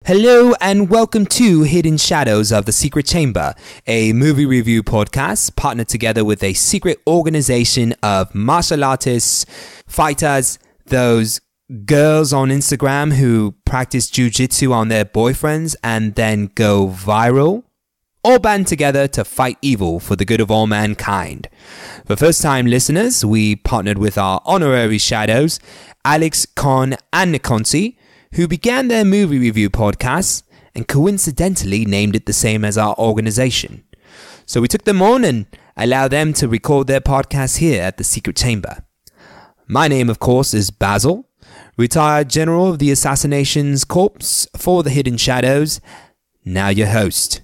Hello and welcome to Hidden Shadows of the Secret Chamber, a movie review podcast partnered together with a secret organization of martial artists, fighters, those girls on Instagram who practice jujitsu on their boyfriends and then go viral, all band together to fight evil for the good of all mankind. For first-time listeners, we partnered with our honorary shadows, Alex, Con, and Nikonsi, who began their movie review podcast and coincidentally named it the same as our organization. So we took them on and allowed them to record their podcast here at the Secret Chamber. My name, of course, is Basil, retired General of the Assassinations Corps for the Hidden Shadows, now your host.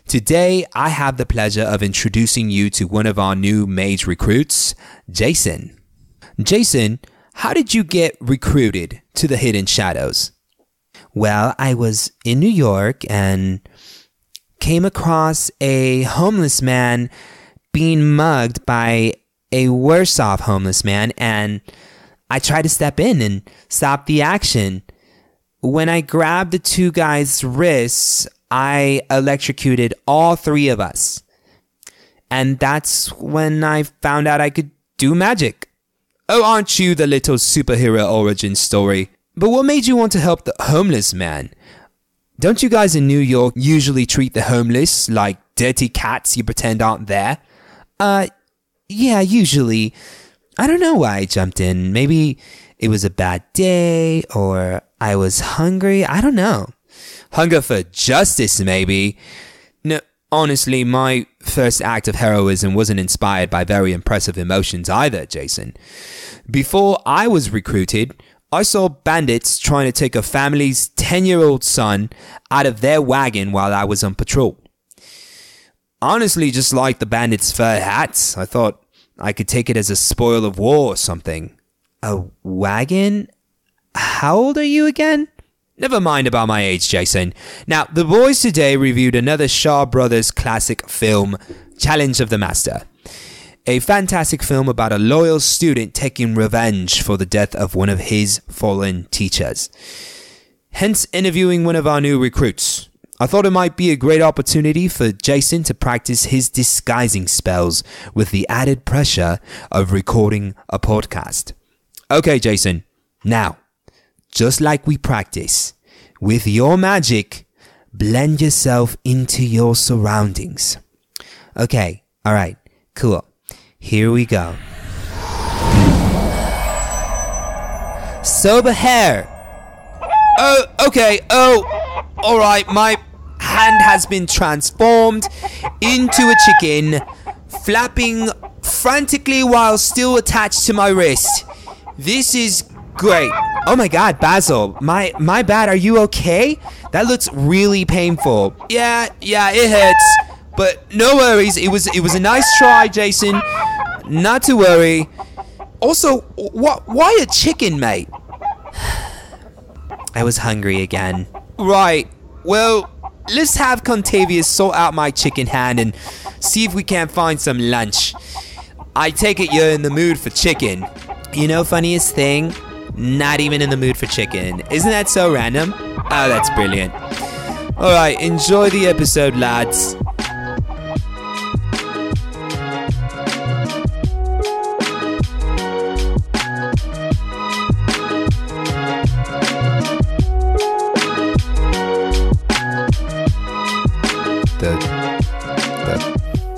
Today, I have the pleasure of introducing you to one of our new mage recruits, Jason. Jason, how did you get recruited to the Hidden Shadows? Well, I was in New York and came across a homeless man being mugged by a worse off homeless man, and I tried to step in and stop the action. When I grabbed the two guys' wrists, I electrocuted all three of us. And that's when I found out I could do magic. Oh, aren't you the little superhero origin story? But what made you want to help the homeless man? Don't you guys in New York usually treat the homeless like dirty cats you pretend aren't there? Yeah, usually. I don't know why I jumped in. Maybe it was a bad day or I was hungry. I don't know. Hunger for justice, maybe. No, honestly, my first act of heroism wasn't inspired by very impressive emotions either, Jason. Before I was recruited, I saw bandits trying to take a family's 10-year-old son out of their wagon while I was on patrol. Honestly, just like the bandits' fur hats, I thought I could take it as a spoil of war or something. A wagon? How old are you again? Never mind about my age, Jason. Now, the boys today reviewed another Shaw Brothers classic film, Challenge of the Master. A fantastic film about a loyal student taking revenge for the death of one of his fallen teachers. Hence, interviewing one of our new recruits. I thought it might be a great opportunity for Jason to practice his disguising spells with the added pressure of recording a podcast. Okay, Jason. Now, just like we practice, with your magic, blend yourself into your surroundings. Okay, alright, cool. Here we go. Sober hair. Oh, okay. Oh, alright. My hand has been transformed into a chicken, flapping frantically while still attached to my wrist. This is great. Oh my god, Basil. My bad. Are you okay? That looks really painful. Yeah, it hurts. But no worries. It was a nice try, Jason. Not to worry. Also, why a chicken, mate? I was hungry again. Right. Well, let's have Contavious sort out my chicken hand and see if we can't find some lunch. I take it you're in the mood for chicken. You know, funniest thing? Not even in the mood for chicken. Isn't that so random? Oh, that's brilliant. Alright, enjoy the episode, lads. The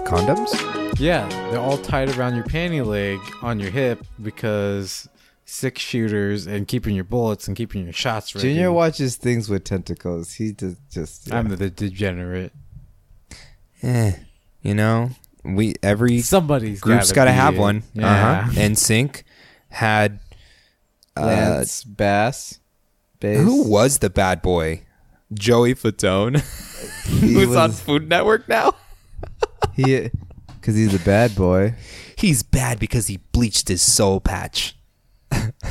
condoms? Yeah, they're all tied around your panty leg on your hip because 6 shooters and keeping your bullets and keeping your shots ready. Junior watches things with tentacles. He does just. Yeah. I'm the degenerate. You know, somebody's group's got to have one. Yeah. NSYNC had Lance Bass. Who was the bad boy? Joey Fatone, who's on Food Network now. Because he's a bad boy. He's bad because he bleached his soul patch.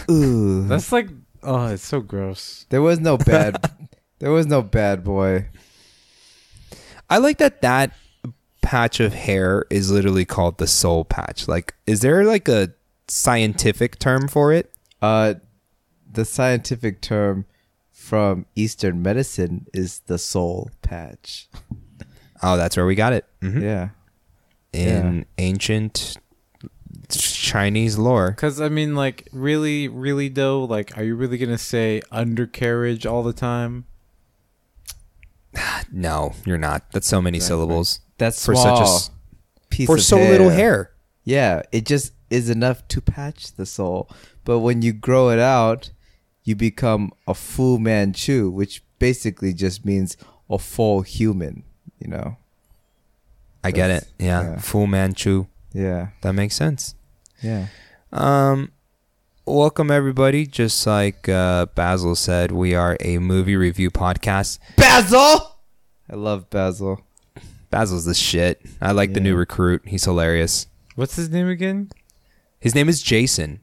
Ooh, that's like, oh, it's so gross. There was no bad boy. I like that patch of hair is literally called the soul patch. Like, is there like a scientific term for it? The scientific term from Eastern medicine is the soul patch. Oh, that's where we got it. Mhm. Yeah. In ancient Chinese lore. Because, I mean, like, really, really, though, like, are you really going to say undercarriage all the time? No, you're not. That's so many syllables. That's for small such a piece for of so little hair. Yeah, it just is enough to patch the soul. But when you grow it out, you become a Fu Manchu, which basically just means a full human, you know? I get it. That's- Yeah. yeah. Fu Manchu. Yeah. That makes sense. Yeah. Welcome everybody. Just like Basil said, we are a movie review podcast. Basil! I love Basil. Basil's the shit. I like the Yeah. new recruit. He's hilarious. What's his name again? His name is Jason.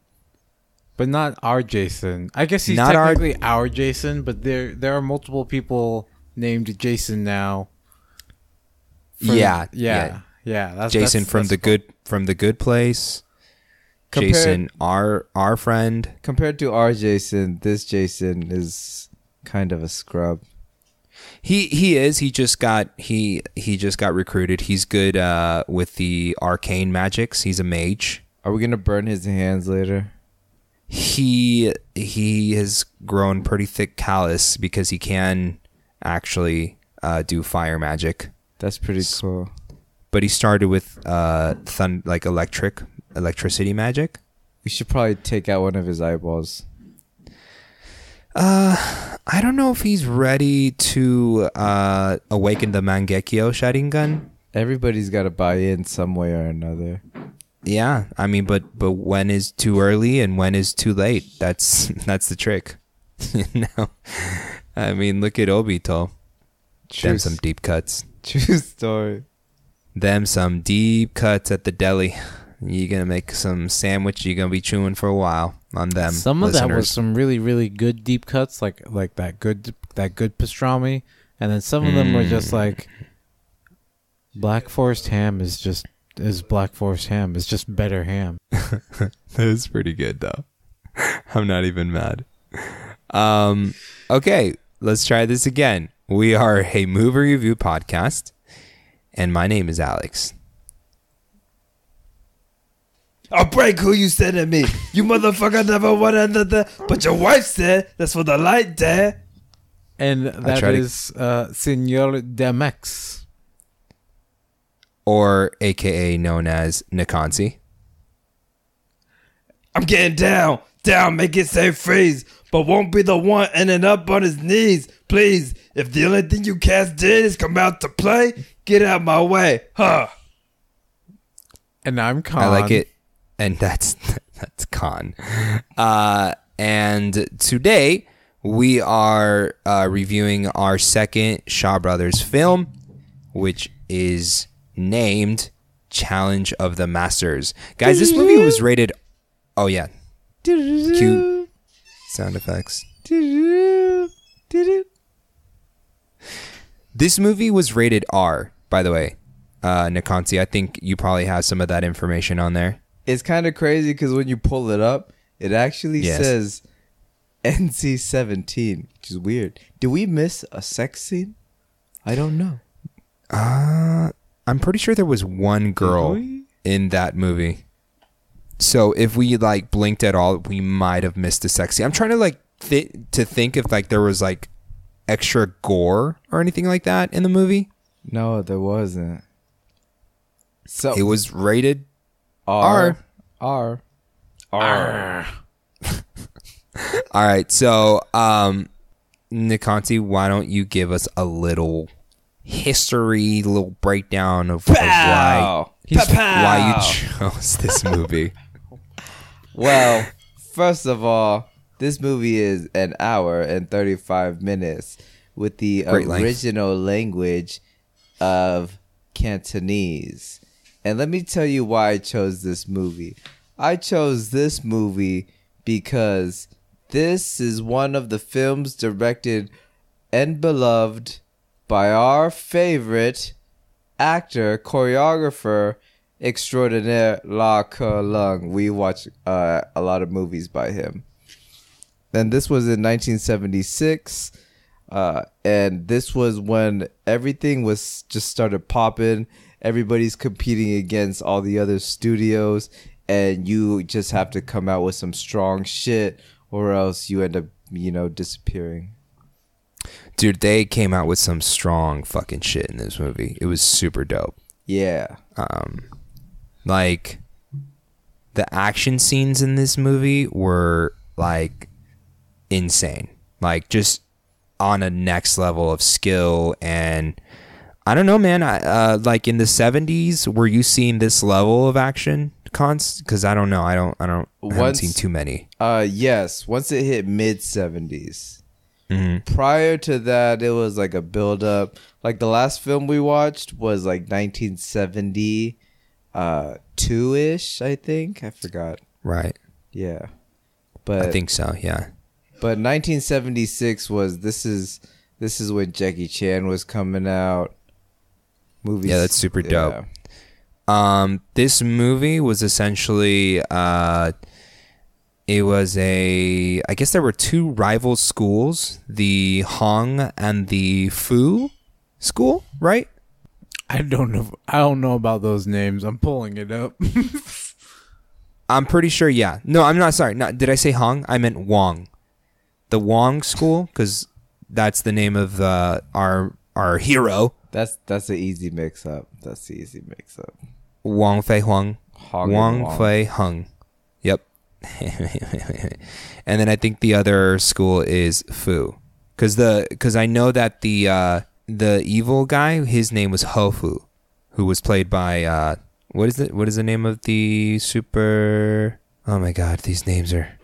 But not our Jason. I guess he's Not our- technically our Jason, but there are multiple people named Jason now. Yeah. That's Jason that's, from that's the good place. Compared- Jason, our friend. Compared to our Jason, this Jason is kind of a scrub. He is. He just got recruited. He's good with the arcane magics. He's a mage. Are we going to burn his hands later? He has grown pretty thick callus because he can actually do fire magic. That's pretty cool. But he started with electricity magic. We should probably take out one of his eyeballs. I don't know if he's ready to awaken the Mangekyo Sharingan. Everybody's got to buy in some way or another. Yeah, I mean, but when is too early and when is too late? That's the trick. You know, I mean, look at Obito. Them some deep cuts. True story. Them some deep cuts at the deli. You're gonna make some sandwich. You're gonna be chewing for a while on them. Some of that was listeners. some really, really good deep cuts, like that good pastrami, and then some of them were just like Black Forest ham is Black Forest ham. It's just better ham. That was pretty good though. I'm not even mad. Okay, let's try this again. We are a movie review podcast, and my name is Alex. I'll break who you said to me. You motherfucker never wanted another, but your wife said that's for the light, Dad. And that try to- is Senor Demex. Or AKA known as Nikansi. I'm getting down, make it say freeze, but won't be the one ending up on his knees. Please, if the only thing you cats did is come out to play, get out my way, huh? And I'm Khan. I like it. And that's Khan. And today we are reviewing our second Shaw Brothers film, which is named Challenge of the Masters. Guys, this movie was rated... Oh, yeah. Cute sound effects. This movie was rated R, by the way. Nikansi, I think you probably have some of that information on there. It's kind of crazy because when you pull it up, it actually Yes. says NC-17, which is weird. Did we miss a sex scene? I don't know. I'm pretty sure there was one girl in that movie. So if we like blinked at all, we might have missed a sex scene. I'm trying to like to think if like there was like extra gore or anything like that in the movie. No, there wasn't. So It was rated R. All right. So Nikansi, why don't you give us a little history, little breakdown of why you chose this movie? Well, first of all, this movie is an hour and 35 minutes with the Great length. original language of Cantonese. And let me tell you why I chose this movie. I chose this movie because this is one of the films directed and beloved by our favorite actor, choreographer extraordinaire, La Ke Lung. We watch a lot of movies by him. And this was in 1976. And this was when everything was just started popping. Everybody's competing against all the other studios, and you just have to come out with some strong shit, or else you end up, disappearing. Dude, they came out with some strong fucking shit in this movie. It was super dope. Yeah. Like, the action scenes in this movie were, like, insane. Like, just on a next level of skill. And I don't know, man. Like, in the 70s, were you seeing this level of action? Because I don't know. I haven't seen too many. Yes. Once it hit mid 70s. Mm-hmm. Prior to that, it was like a build up. Like the last film we watched was like 1972-ish, I think. I forgot. Right. Yeah. But I think so, yeah. But 1976 was this is when Jackie Chan was coming out. Movies. Yeah, that's super dope. This movie was essentially it was I guess there were two rival schools, the Hong and the Fu school, right? I don't know about those names. I'm pulling it up. I'm pretty sure, yeah. No, I'm not, sorry. Did I say Hong? I meant Wong. The Wong school, because that's the name of our hero. That's the easy mix up. Wong Fei Huang. Wong Fei Hung. Yep. And then I think the other school is Fu, because I know that the evil guy, his name was Ho Fu, who was played by what is the name of the super? Oh my god, these names are.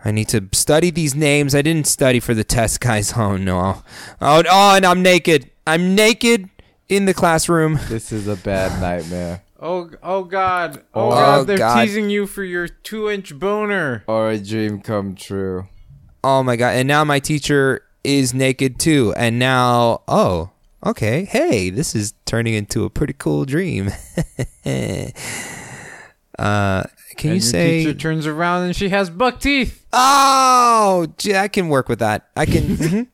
I need to study these names. I didn't study for the test, guys. Oh no. Oh, and I'm naked. I'm naked in the classroom. This is a bad nightmare. Oh God. Oh God, they're teasing you for your 2-inch boner. Or a dream come true. Oh my god. And now my teacher is naked too. And now, oh, okay. Hey, this is turning into a pretty cool dream. Can you say your teacher turns around and she has buck teeth? Oh, I can work with that. I can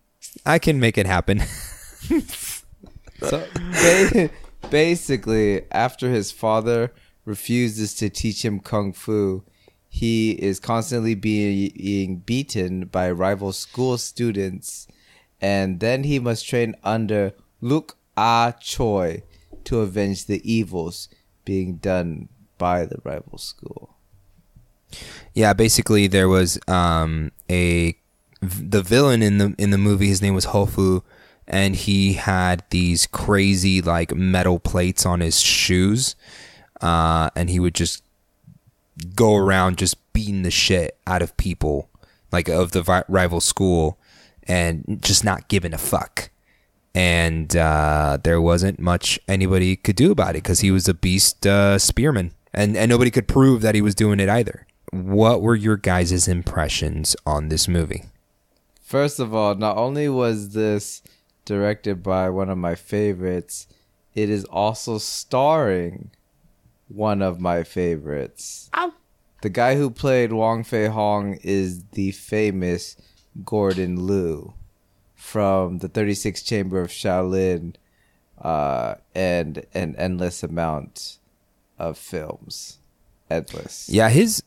I can make it happen. So basically, after his father refuses to teach him kung fu, he is constantly being beaten by rival school students, and then he must train under Luk Ah Choi to avenge the evils being done by the rival school. Yeah, basically there was the villain in the movie. His name was Hofu, and he had these crazy like metal plates on his shoes, and he would just go around just beating the shit out of people, like of the rival school, and just not giving a fuck. And there wasn't much anybody could do about it because he was a beast spearman, and nobody could prove that he was doing it either. What were your guys' impressions on this movie? First of all, not only was this directed by one of my favorites, it is also starring one of my favorites. Ow. The guy who played Wong Fei Hong is the famous Gordon Liu from the 36 Chamber of Shaolin and an endless amount of films. Endless. Yeah, his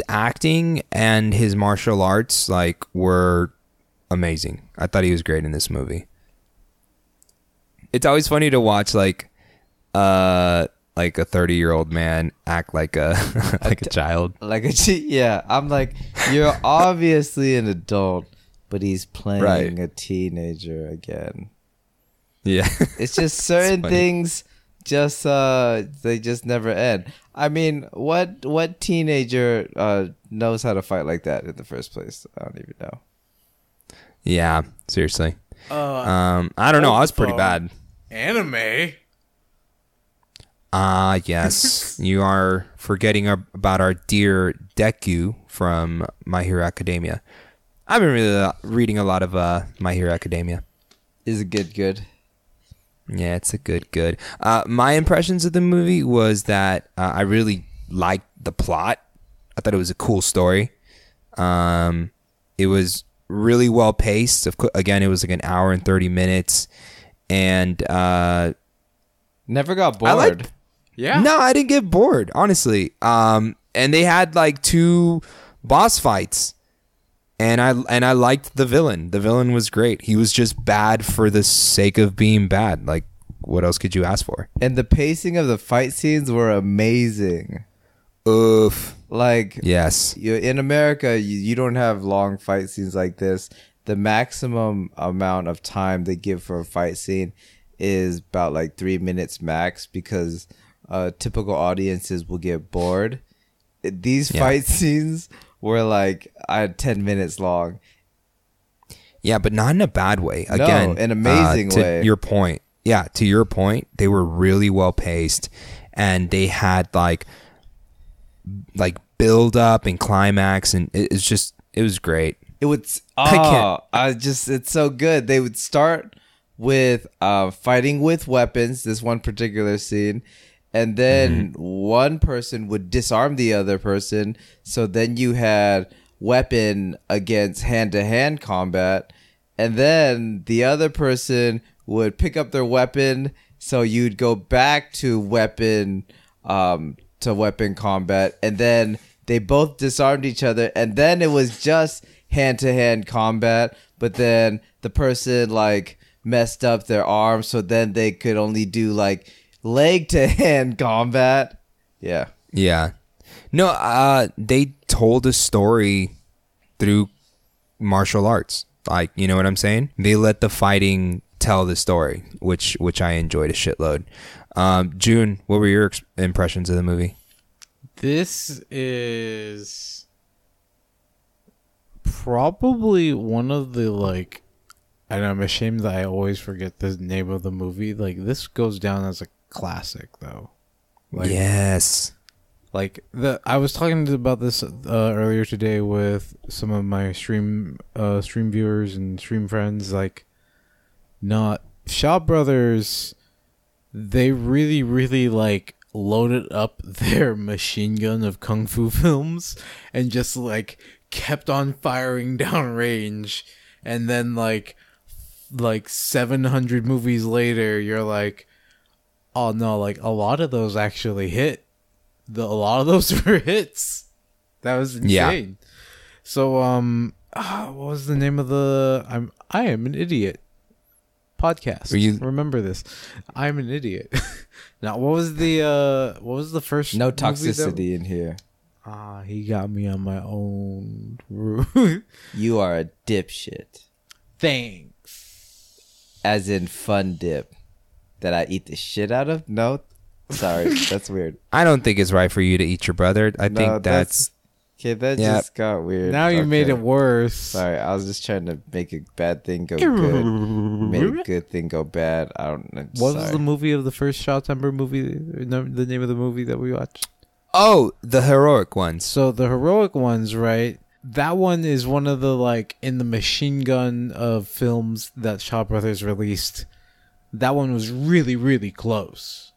acting and his martial arts like were amazing. I thought he was great in this movie. It's always funny to watch like a 30-year-old man act like a like a child. Yeah, I'm like, you're obviously an adult, but he's playing a teenager again. Yeah. It's just certain things just they just never end. I mean, what teenager knows how to fight like that in the first place? I don't even know. Yeah, seriously. I don't know. I was pretty bad. Anime. Yes. You are forgetting about our dear Deku from My Hero Academia. I've been really reading a lot of My Hero Academia. Is it good? Yeah, it's a good. My impressions of the movie was that I really liked the plot. I thought it was a cool story. It was really well paced. Again, it was like an hour and 30 minutes. And Never got I liked- bored. Yeah. no, I didn't get bored, honestly. And they had like 2 boss fights. And I liked the villain. The villain was great. He was just bad for the sake of being bad. Like, what else could you ask for? And the pacing of the fight scenes were amazing. Oof. Like, Yes. in America, you don't have long fight scenes like this. The maximum amount of time they give for a fight scene is about like 3 minutes max, because typical audiences will get bored. These Yeah. fight scenes were like 10 minutes long. Yeah, but not in a bad way. No, Again, an amazing to way. your point. Yeah, to your point, they were really well paced, and they had like build up and climax, and it was great. It would. can't- It's so good. They would start with fighting with weapons. This one particular scene, and then one person would disarm the other person. So then you had weapon against hand-to-hand combat, and then the other person would pick up their weapon. So you'd go back to weapon combat, and then they both disarmed each other, and then it was just hand-to-hand combat. But then the person like messed up their arm, so then they could only do like leg-to-hand combat. Yeah. Yeah. No, they told a story through martial arts. Like, you know what I'm saying? They let the fighting tell the story, which I enjoyed a shitload. June, what were your impressions of the movie? This is probably one of the like, and I'm ashamed that I always forget the name of the movie. Like, this goes down as a classic, though. Like, Yes. Like I was talking about this earlier today with some of my stream viewers and stream friends. Like, not Shaw Brothers, they really, really like loaded up their machine gun of kung fu films and just like kept on firing down range, and then like 700 movies later, you're like, oh no, like a lot of those actually hit. A lot of those were hits. That was insane. Yeah. So what was the name of the I am an idiot podcast? Remember this? I'm an idiot. Now, what was the first No movie toxicity in here. He got me on my own route. You are a dipshit. Thanks. As in fun dip that I eat the shit out of? No. Sorry, that's weird. I don't think it's right for you to eat your brother. I think that's okay. That Yeah. just got weird. Now you made it worse. Sorry, I was just trying to make a bad thing go good. Made a good thing go bad. I don't know. What was the movie of the first Shawtember movie? The name of the movie that we watched? Oh, the heroic ones. So the heroic ones, right? That one is one of the like in the machine gun of films that Shaw Brothers released. That one was really, really close,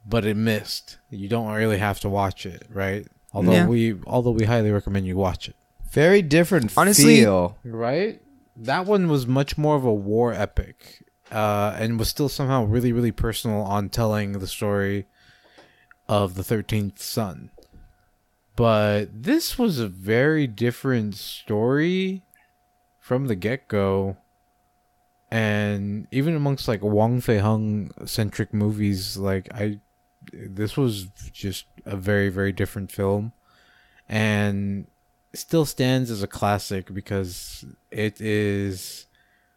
but it missed. You don't really have to watch it, right? Although we highly recommend you watch it. Very different Honestly- feel. Right? That one was much more of a war epic, and was still somehow really, really personal on telling the story of the 13th son. But this was a very different story from the get-go. And even amongst like Wong Fei-hung centric movies, like this was just a very, very different film, and still stands as a classic because it is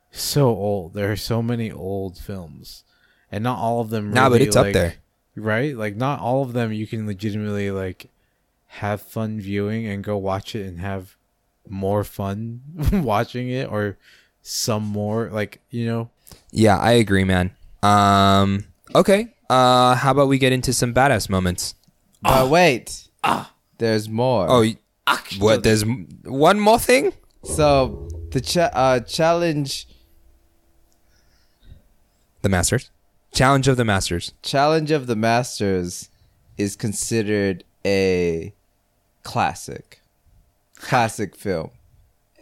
so old. There are so many old films, and not all of them really, Nah, but it's up there. right? Like, not all of them you can legitimately like have fun viewing and go watch it and have more fun watching it, or some more, like, you know. Yeah, I agree, man. Okay. How about we get into some badass moments? Wait. There's more. Oh, what? There's one more thing? So the challenge The Masters. Challenge of the Masters. Challenge of the Masters is considered a classic film.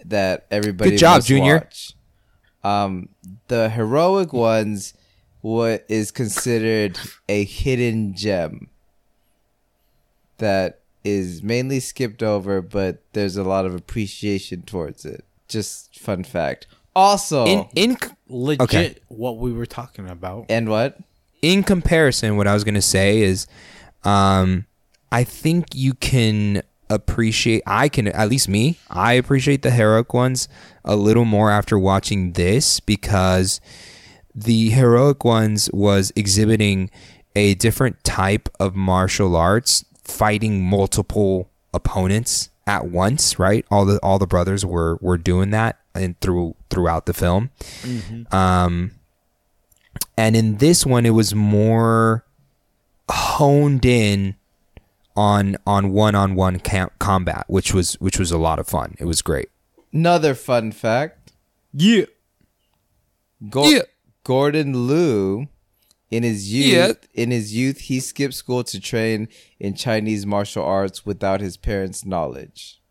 that everybody Good job, must Junior. watch. The heroic ones, what is considered a hidden gem that is mainly skipped over, but there's a lot of appreciation towards it. Just fun fact. Also, in Legit, Okay. what we were talking about. and what? in comparison, what I was going to say is, I think you can appreciate. I can, at least me. I appreciate the heroic ones a little more after watching this, because the heroic ones was exhibiting a different type of martial arts, fighting multiple opponents at once. Right, all the brothers were doing that and throughout the film. And in this one, it was more honed in on one-on-one combat, which was a lot of fun. It was great. Another fun fact. Yeah. Gordon Liu, in his youth, he skipped school to train in Chinese martial arts without his parents' knowledge.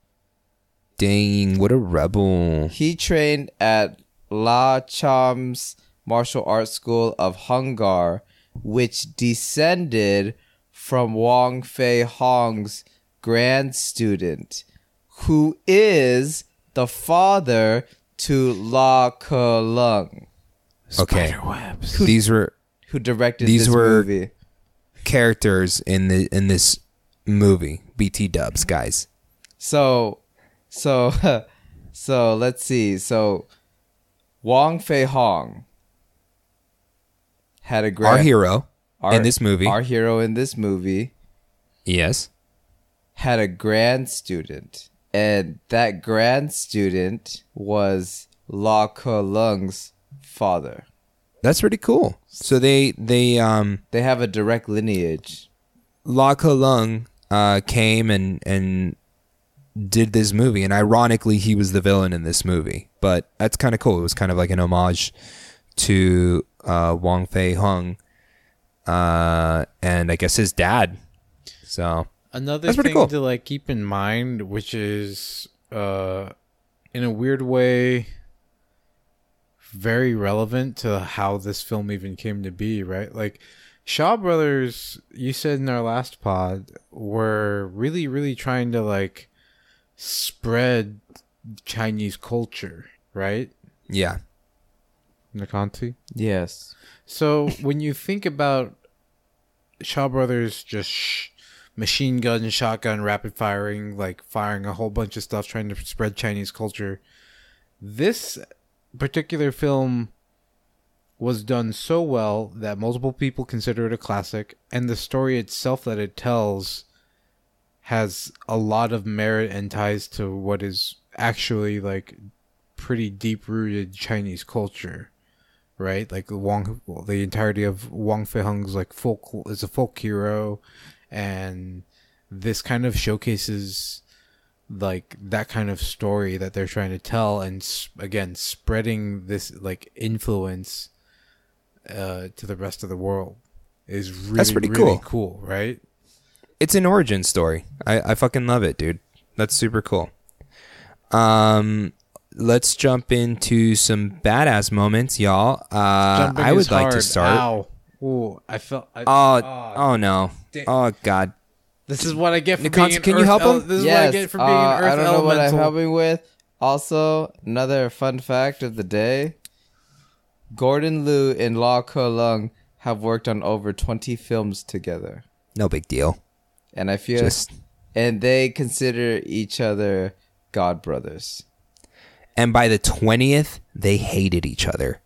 Dang, what a rebel! He trained at La Cham's martial arts school of Hungar, which descended from Wang Fei Hong's grand student, who is the father to La Ke Lung, Okay, Spiderwebs. these were who directed These this were- movie. characters in this movie. BT dubs, guys. So let's see. So Wang Fei Hong had a Our hero in this movie. Our hero in this movie Yes. had a grand student, and that grand student was La Ke Lung's father. That's pretty cool. So they They have a direct lineage. La Ke Lung came and did this movie, and ironically, he was the villain in this movie. But that's kind of cool. It was kind of like an homage to Wang Fei Hung, and I guess his dad. So Another That's pretty thing cool. to like keep in mind, which is in a weird way very relevant to how this film even came to be, right? Like Shaw Brothers, you said in our last pod, were really, really trying to like spread Chinese culture, right? yeah, Nakanti? Yes. So when you think about Shaw Brothers just machine gun, shotgun, rapid firing, like firing a whole bunch of stuff, trying to spread Chinese culture, this particular film was done so well that multiple people consider it a classic, and the story itself that it tells has a lot of merit and ties to what is actually like pretty deep rooted Chinese culture. Right, like the entirety of Wang Fei Hung's like is a folk hero, and this kind of showcases like that kind of story that they're trying to tell, and again spreading this like influence to the rest of the world is really, That's pretty really cool. cool, right? it's an origin story. I fucking love it, dude. That's super cool. Let's jump into some badass moments, y'all. Jumping I would is like to hard. start. Ow. Ooh, I felt. Oh no. Damn. Oh god. This is what I get for Nikonza, being an can you Earth help him? This is what I get for being an Earth I don't know what I'm elemental. helping with. Also, another fun fact of the day. Gordon Liu and La Ke Lung have worked on over 20 films together. No big deal. And I feel Just and they consider each other god brothers. and by the 20th, they hated each other.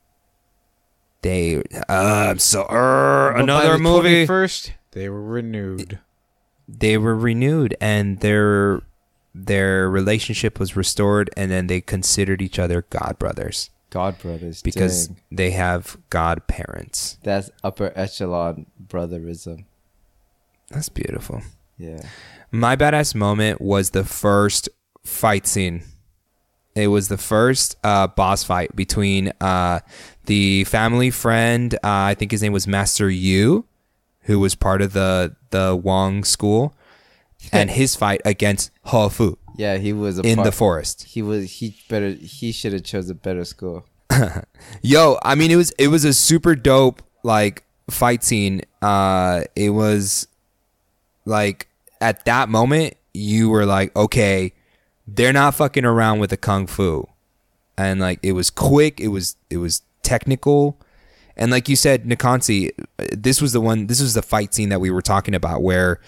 They I'm so But by another the movie. 21st, they were renewed. They were renewed, and their relationship was restored, and then they considered each other god brothers God brothers. because Dang. they have godparents. That's upper echelon brotherism. That's beautiful. Yeah. My badass moment was the first fight scene. It was the first boss fight between the family friend. I think his name was Master Yu, who was part of the Wang school, and his fight against He Fu. Yeah, he was in the forest. He should have chose a better school. Yo, I mean, it was a super dope like fight scene. It was like at that moment you were like, okay, they're not fucking around with the kung fu, and like it was quick, it was technical, and like you said, Nikansi, this was the fight scene that we were talking about where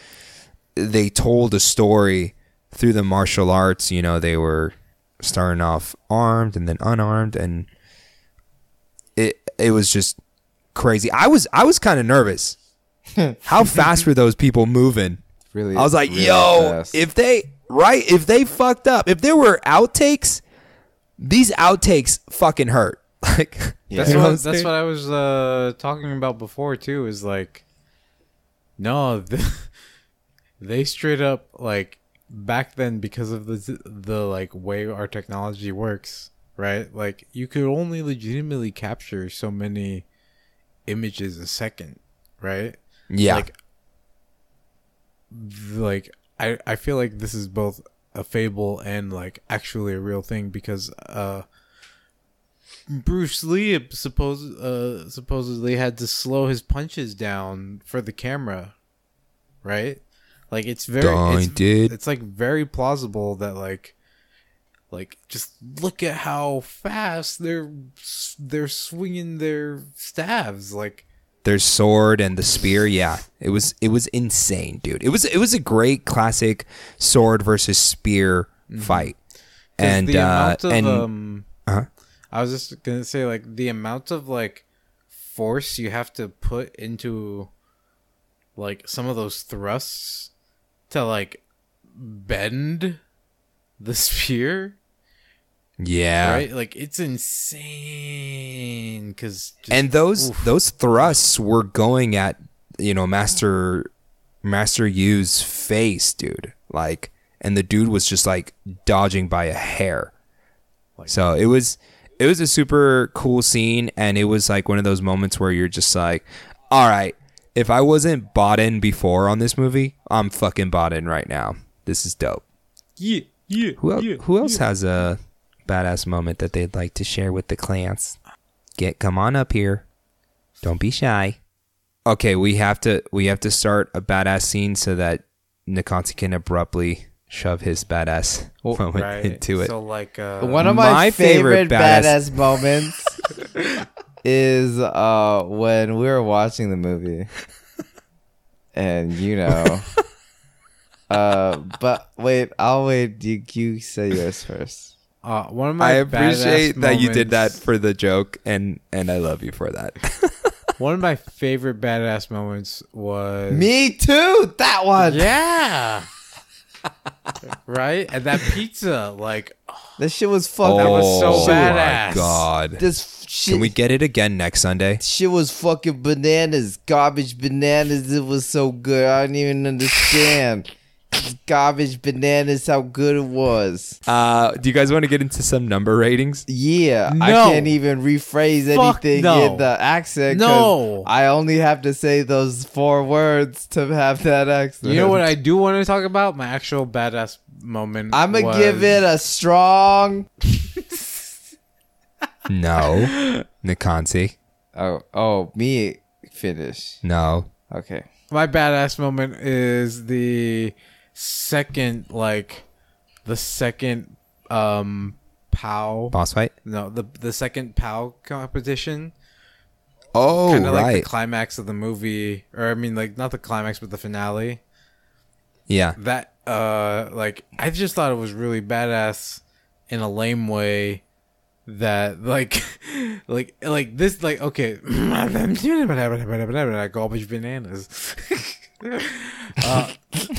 they told a story through the martial arts. You know, they were starting off armed and then unarmed, and it was just crazy. I was kind of nervous. How fast were those people moving? Really, I was like, really yo, fast. if they fucked up, if there were outtakes, these outtakes fucking hurt. Like, Yeah. That's you know I'm what saying? I was talking about before too. Is like, no, they straight up like back then, because of the like way our technology works, right? Like you could only legitimately capture so many images a second, right? Yeah. Like I feel like this is both a fable and like actually a real thing, because Bruce Lee supposedly had to slow his punches down for the camera, right? Like it's like very plausible that like just look at how fast they're swinging their staves, like Their sword and the spear. Yeah, it was insane, dude. It was a great classic sword versus spear fight. And the amount of uh-huh. I was just gonna say, like, the amount of like force you have to put into like some of those thrusts to like bend the spear, yeah, right? Like it's insane. Because and those thrusts were going at, you know, Master Yu's face, dude. Like, and the dude was just like dodging by a hair. So it was a super cool scene, and it was like one of those moments where you're just like, all right, if I wasn't bought in before on this movie, I'm fucking bought in right now. This is dope. yeah. Who else has a badass moment that they'd like to share with the clans? Come on up here. Don't be shy. Okay, we have to start a badass scene so that Nikansi can abruptly shove his badass moment into it. So like One of my favorite badass moments is when we were watching the movie, and you know, but wait, I'll wait. You say yours first. one of my I appreciate badass that you did that moments- for the joke, and I love you for that. One of my favorite badass moments was Me too. That one. Yeah. Right? And that pizza, like, This shit was fucking. That was so Oh badass. my god! This shit. Can we get it again next Sunday? Shit was fucking bananas. Garbage bananas. It was so good. I don't even understand. Garbage bananas. How good it was. Do you guys want to get into some number ratings? Yeah, I No. can't even rephrase Fuck anything no. in the accent. 'cause No. I only have to say those 4 words to have that accent. you know what I do want to talk about? My actual badass moment. I'm gonna was- give it a strong. No, Nikansi. Oh, me finish. No. Okay. My badass moment is the second POW. Boss fight. No, the second POW competition. Oh, Kind of like the right. climax of the movie, or I mean, like not the climax, but the finale. Yeah. That like I just thought it was really badass in a lame way. That like like this, like, okay, garbage bananas.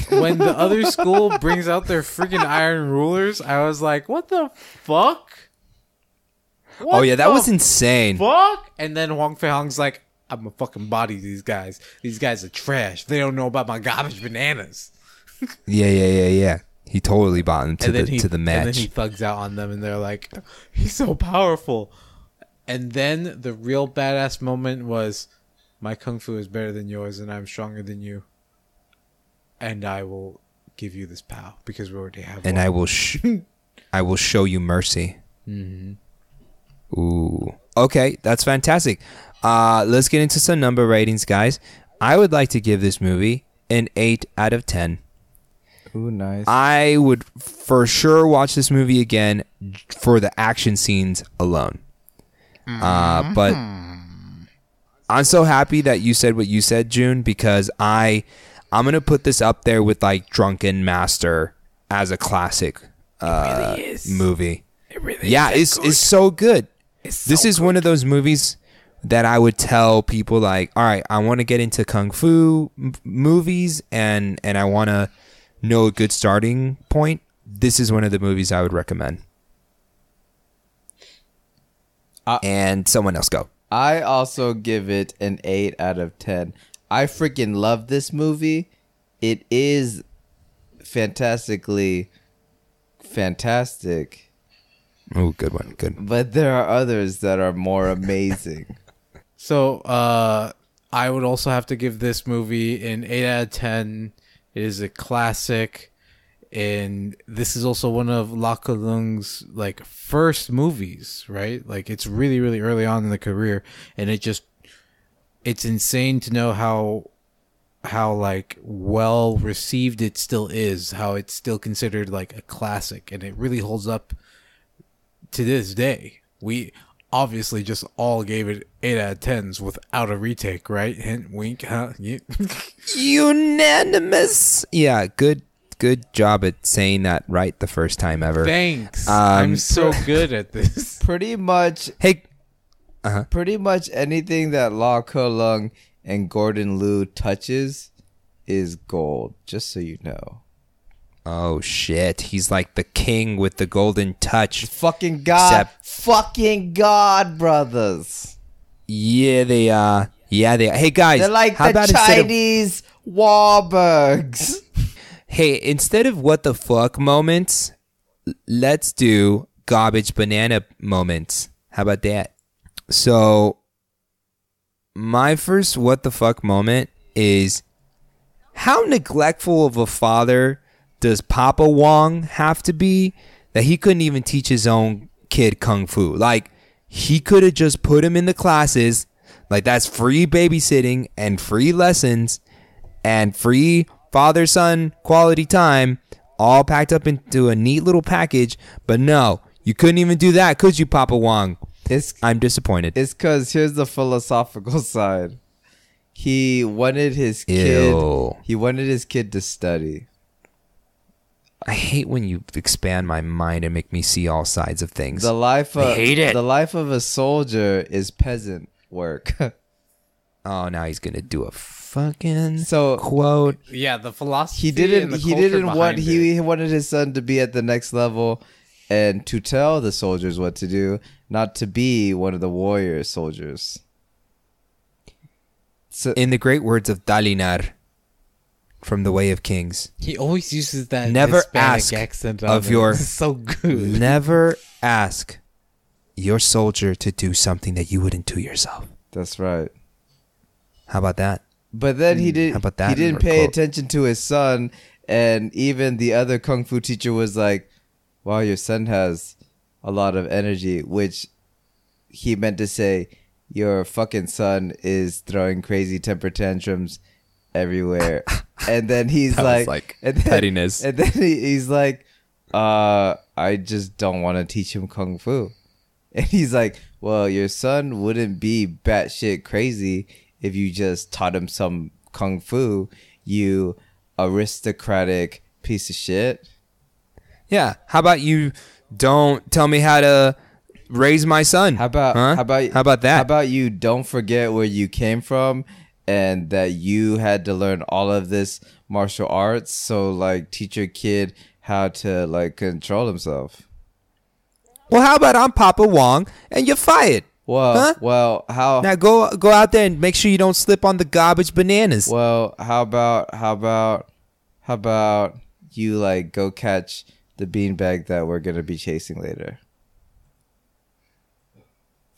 When the other school brings out their freaking iron rulers, I was like, what the fuck? What Oh yeah, that the was insane. fuck? And then Wong Fei Hong's like, I'm gonna fucking body these guys. These guys are trash. They don't know about my garbage bananas. Yeah. He totally bought him to the And then match. he thugs out on them, and they're like, he's so powerful. And then the real badass moment was, my kung fu is better than yours, and I'm stronger than you. And I will give you this POW because we already have And one. I will show you mercy. Mm-hmm. Ooh. Okay, that's fantastic. Let's get into some number ratings, guys. I would like to give this movie an 8 out of 10. Ooh, nice. I would for sure watch this movie again for the action scenes alone. But I'm so happy that you said what you said, June, because I'm gonna put this up there with like Drunken Master as a classic movie. It really Yeah, is. it's so good. It's This so is one of those movies that I would tell people like, all right, I want to get into kung fu movies and I want to know a good starting point. This is one of the movies I would recommend. And someone else go. I also give it an 8 out of 10. I freaking love this movie. It is fantastically fantastic. Oh, good one. Good. But there are others that are more amazing. So, I would also have to give this movie an 8 out of 10. It is a classic, and this is also one of Lau Ka Leung's like first movies, right? Like it's really, really early on in the career, and it's insane to know how like well received it still is, how it's still considered like a classic, and it really holds up to this day. We obviously just all gave it 8 out of 10s without a retake, right? Hint, wink, huh? Yeah. Unanimous. Yeah, good job at saying that right the first time ever. Thanks. I'm so good at this. Pretty much Hey, anything that Lau Ka Leung and Gordon Liu touches is gold, just so you know. oh shit, he's like the king with the golden touch. Fucking God. Except- Fucking God, brothers. Yeah, they are. Yeah, they are. Hey guys, They're like how the about instead of- Chinese Wahlbergs. Hey, instead of what the fuck moments, let's do garbage banana moments. How about that? So, my first what the fuck moment is how neglectful of a father does Papa Wong have to be that he couldn't even teach his own kid kung fu? Like, he could have just put him in the classes. Like, that's free babysitting and free lessons and free father-son quality time, all packed up into a neat little package. But no, you couldn't even do that, could you, Papa Wong? I'm disappointed. It's because here's the philosophical side. He wanted his kid. Ew. He wanted his kid to study. I hate when you expand my mind and make me see all sides of things. The life of hate it. the life of a soldier is peasant work. Oh, now he's gonna do a fucking So- quote. Yeah, the philosophy. He wanted his son to be at the next level and to tell the soldiers what to do, not to be one of the warrior soldiers. So In the great words of Dalinar from The Way of Kings, He always uses that Never Hispanic ask accent of on your- it. It's so good. never ask your soldier to do something that you wouldn't do yourself. that's right. How about that? But then he did. How about that He didn't quote? pay attention to his son, and even the other kung fu teacher was like, "Wow, your son has a lot of energy," which he meant to say, "Your fucking son is throwing crazy temper tantrums everywhere." And then he's That was like, like and then, pettiness. And then he's like, "I just don't want to teach him kung fu." And he's like, "Well, your son wouldn't be batshit crazy if you just taught him some kung fu, you aristocratic piece of shit." Yeah. How about you don't tell me how to raise my son? How about Huh? how about how about that? How about you don't forget where you came from and that you had to learn all of this martial arts, so like teach your kid how to like control himself. Well, how about I'm Papa Wong and you're fired? Well, Huh? well, how Now go out there and make sure you don't slip on the garbage bananas. well, how about you like go catch the beanbag that we're gonna be chasing later?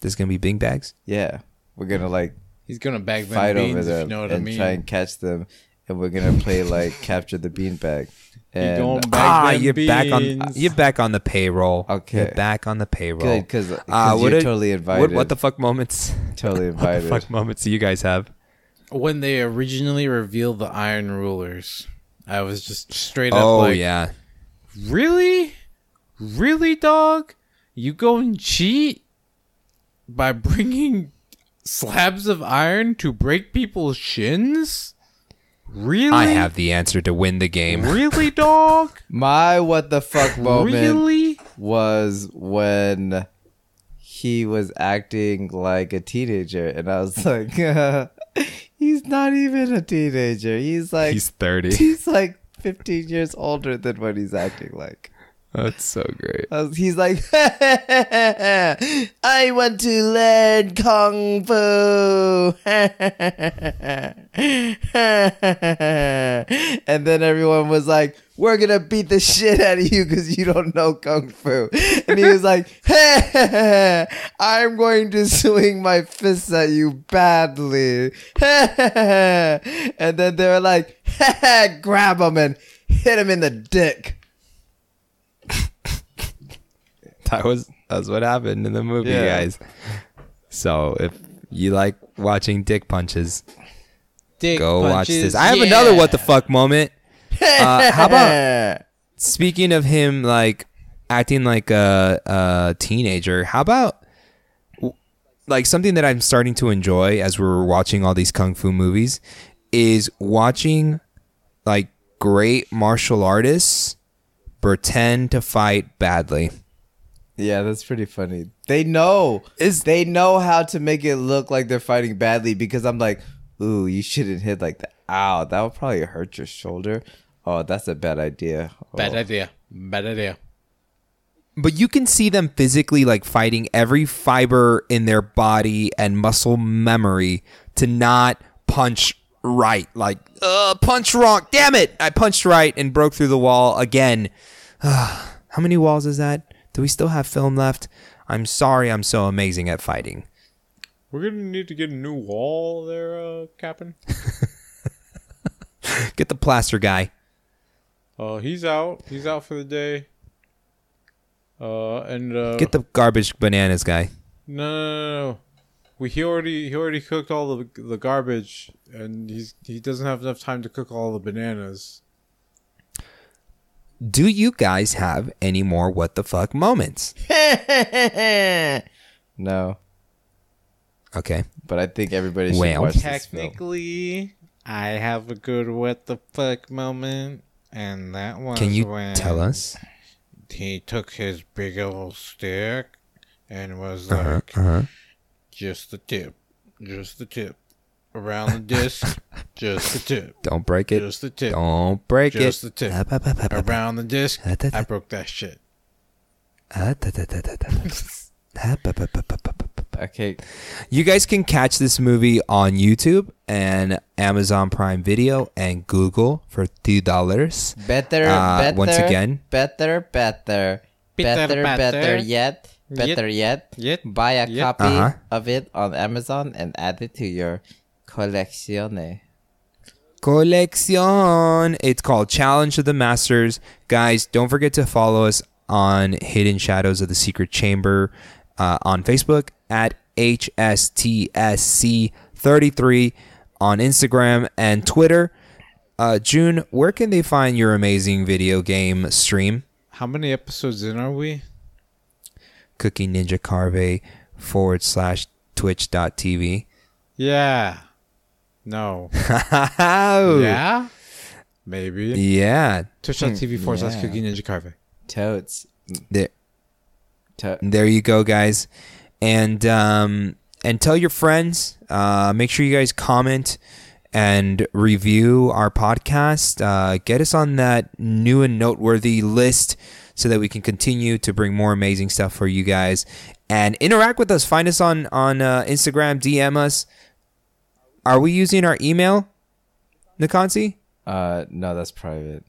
There's gonna be bing bags. Yeah, we're gonna like He's gonna bag them fight beans, over if them you know what I and mean. try and catch them, and we're gonna play like capture the beanbag. And you're back on the payroll. Okay. You're back on the payroll. good, because what you're did- totally invited. What the fuck moments? Totally What the invited. fuck moments do you guys have? When they originally revealed the Iron Rulers, I was just straight up Oh like, yeah. really? Really, dog? You go and cheat by bringing slabs of iron to break people's shins? Really? I have the answer to win the game. Really, dog? My what the fuck moment Really? was when he was acting like a teenager, and I was like, he's not even a teenager. He's like He's 30. he's like 15 years older than what he's acting like. That's so great. He's like, I want to learn kung fu. And then everyone was like, we're going to beat the shit out of you because you don't know kung fu. And he was like, I'm going to swing my fists at you badly. And then they were like, grab him and hit him in the dick. That's what happened in the movie, Yeah. guys. So if you like watching dick punches, Dick go watch punches, this. I have yeah. another what the fuck moment. How about speaking of him like acting like a teenager? How about like something that I'm starting to enjoy as we're watching all these kung fu movies is watching like great martial artists pretend to fight badly. Yeah, that's pretty funny. They know how to make it look like they're fighting badly, because I'm like, ooh, you shouldn't hit like that. Ow, that would probably hurt your shoulder. Oh, that's a bad idea. Bad Oh. idea. Bad idea. But you can see them physically like fighting every fiber in their body and muscle memory to not punch right. Like, punch wrong. Damn it. I punched right and broke through the wall again. How many walls is that? Do we still have film left? I'm sorry I'm so amazing at fighting. We're going to need to get a new wall there, Captain. Get the plaster guy. He's out. He's out for the day. Get the garbage bananas guy. No. He already cooked all the garbage, and he doesn't have enough time to cook all the bananas. Do you guys have any more what the fuck moments? No, Okay. but I think everybody should Well, watch this film. Technically, I have a good what the fuck moment, and that was Can you when tell us? he took his big old stick and was like, just the tip, around the disc, just the tip, Don't break it. just the tip, Don't break just it. the tip, around the disc. I broke that shit. Okay, You guys can catch this movie on YouTube and Amazon Prime Video and Google for $2. better, Once again, better yet, buy a copy Uh-huh. of it on Amazon and add it to your coleccione. Colección. It's called Challenge of the Masters. Guys, don't forget to follow us on Hidden Shadows of the Secret Chamber on Facebook at HSTSC33 on Instagram and Twitter. June, where can they find your amazing video game stream? How many episodes in are we? Cookie Ninja Carve /twitch.tv. Yeah. No. Oh. Yeah? Maybe. Yeah. Twitch.tv / Yeah. Cookie Ninja Carve. Totes. There you go, guys. And tell your friends. Make sure you guys comment and review our podcast. Get us on that new and noteworthy list so that we can continue to bring more amazing stuff for you guys. And interact with us. Find us on Instagram. DM us. Are we using our email, Nikansi? No, that's private.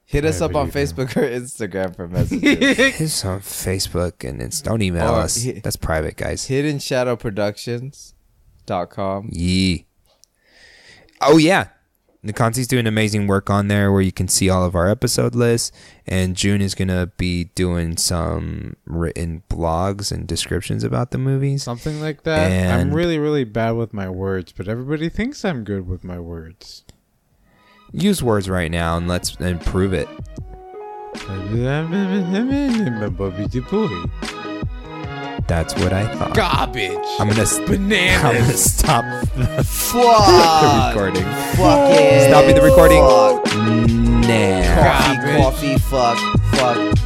Hit us up on Facebook or Instagram for messages. It's on Facebook and don't email Or us. That's private, guys. HiddenShadowProductions.com. Yee. Oh yeah. Nikanti's doing amazing work on there where you can see all of our episode lists. And June is going to be doing some written blogs and descriptions about the movies. Something like that. And I'm really, really bad with my words, but everybody thinks I'm good with my words. use words right now and let's improve it. That's what I thought. Garbage. I'm gonna Bananas. I'm gonna stop the Fuck. recording. Fucking Stopping the recording fuck. now. Coffee, fuck.